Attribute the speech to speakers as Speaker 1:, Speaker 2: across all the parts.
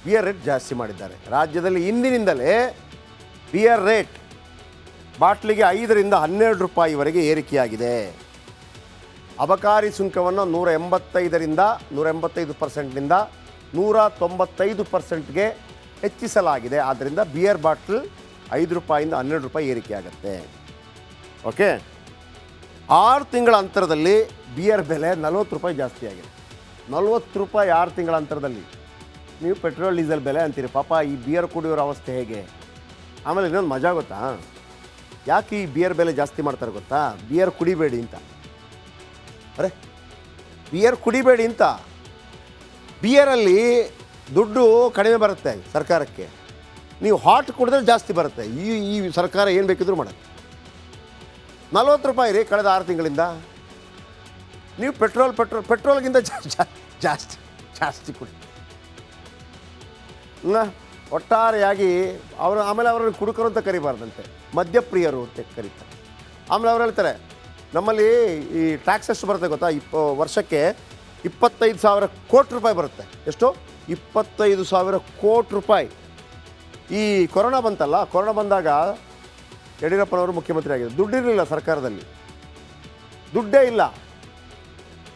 Speaker 1: Beer rate ಜಾಸ್ತಿ ಮಾಡಿದ್ದಾರೆ. ರಾಜ್ಯದಲ್ಲಿ ಇಂದಿನಿಂದಲೇ ಬಿಯರ್ ರೇಟ್ ಬಾಟ್ಲಿಗೆ 5ರಿಂದ 12 ರೂಪಾಯಿವರೆಗೆ ಏರಿಕೆಯಾಗಿದೆ. ಅಬಕಾರಿ ಸುಂಕವನ್ನು 185ರಿಂದ 185%ನಿಂದ 195%ಗೆ ಹೆಚ್ಚಿಸಲಾಗಿದೆ. ಆದ್ದರಿಂದ ಬಿಯರ್ ಬಾಟ್ಲ್ 5 ರೂಪಾಯಿಂದ 12 ರೂಪಾಯಿ ಏರಿಕೆಯಾಗುತ್ತೆ. ಓಕೆ, 6 ತಿಂಗಳ ಅಂತರದಲ್ಲಿ ಬಿಯರ್ ಬೆಲೆ 40 ರೂಪಾಯಿ ಜಾಸ್ತಿ ಆಗಿದೆ. 40 ರೂಪಾಯಿ 6 ತಿಂಗಳ ಅಂತರದಲ್ಲಿ. ನೀವು ಪೆಟ್ರೋಲ್ ಡೀಸೆಲ್ ಬೆಲೆ ಅಂತೀರಿ, ಪಾಪ ಈ ಬಿಯರ್ ಕುಡಿಯೋರ ಅವಸ್ಥೆ ಹೇಗೆ? ಆಮೇಲೆ ಇನ್ನೊಂದು ಮಜಾ ಗೊತ್ತಾ, ಯಾಕೆ ಈ ಬಿಯರ್ ಬೆಲೆ ಜಾಸ್ತಿ ಮಾಡ್ತಾರೆ ಗೊತ್ತಾ? ಬಿಯರ್ ಕುಡಿಬೇಡಿ ಅಂತ. ಅರೆ, ಬಿಯರ್ ಕುಡಿಬೇಡಿ ಅಂತ. ಬಿಯರಲ್ಲಿ ದುಡ್ಡು ಕಡಿಮೆ ಬರುತ್ತೆ ಸರ್ಕಾರಕ್ಕೆ, ನೀವು ಹಾಟ್ ಕುಡಿದ್ರೆ ಜಾಸ್ತಿ ಬರುತ್ತೆ. ಈ ಸರ್ಕಾರ ಏನು ಬೇಕಿದ್ರೂ ಮಾಡುತ್ತೆ. 40 ರೂಪಾಯಿ ರೀ ಕಳೆದ 6 ತಿಂಗಳಿಂದ. ನೀವು ಪೆಟ್ರೋಲ್ಗಿಂತ ಜಾಸ್ತಿ ಕೊಡಿ. ಒಟ್ಟಾರೆಯಾಗಿ ಆಮೇಲೆ ಅವರನ್ನು ಕುಡುಕರು ಅಂತ ಕರಿಬಾರ್ದಂತೆ, ಮದ್ಯಪ್ರಿಯರು ಅಂತ ಕರೀತಾರೆ. ಆಮೇಲೆ ಅವ್ರು ಹೇಳ್ತಾರೆ, ನಮ್ಮಲ್ಲಿ ಈ ಟ್ಯಾಕ್ಸ್ ಎಷ್ಟು ಬರುತ್ತೆ ಗೊತ್ತಾ? ವರ್ಷಕ್ಕೆ 25,000 ಕೋಟಿ ರೂಪಾಯಿ ಬರುತ್ತೆ. ಎಷ್ಟು? 25,000 ಕೋಟಿ ರೂಪಾಯಿ. ಈ ಕೊರೋನಾ ಬಂತಲ್ಲ, ಕೊರೋನಾ ಬಂದಾಗ ಯಡಿಯೂರಪ್ಪನವರು ಮುಖ್ಯಮಂತ್ರಿ ಆಗಿದ್ದರು. ದುಡ್ಡಿರಲಿಲ್ಲ ಸರ್ಕಾರದಲ್ಲಿ, ದುಡ್ಡೇ ಇಲ್ಲ.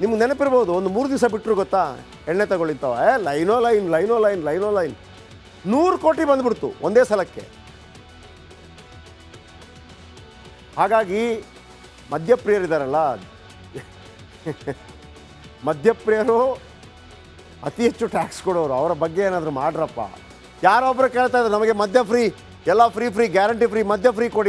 Speaker 1: ನಿಮ್ಗೆ ನೆನಪಿರ್ಬೋದು, ಒಂದು 3 ದಿವಸ ಬಿಟ್ಟರು ಗೊತ್ತಾ, ಎಣ್ಣೆ ತಗೊಳ್ಳಿತಾವ, ಲೈನೋ ಲೈನ್ 100 ಕೋಟಿ ಬಂದುಬಿಡ್ತು ಒಂದೇ ಸಲಕ್ಕೆ. ಹಾಗಾಗಿ ಮದ್ಯಪ್ರಿಯರಿದ್ದಾರಲ್ಲ, ಮದ್ಯಪ್ರಿಯರು ಅತಿ ಹೆಚ್ಚು ಟ್ಯಾಕ್ಸ್ ಕೊಡೋರು, ಅವರ ಬಗ್ಗೆ ಏನಾದರೂ ಮಾಡ್ರಪ್ಪ. ಯಾರೊಬ್ಬರು ಕೇಳ್ತಾ ಇದ್ದಾರೆ, ನಮಗೆ ಮದ್ಯ ಫ್ರೀ, ಎಲ್ಲ ಫ್ರೀ ಗ್ಯಾರಂಟಿ ಫ್ರೀ, ಮದ್ಯ ಫ್ರೀ ಕೊಡಿ.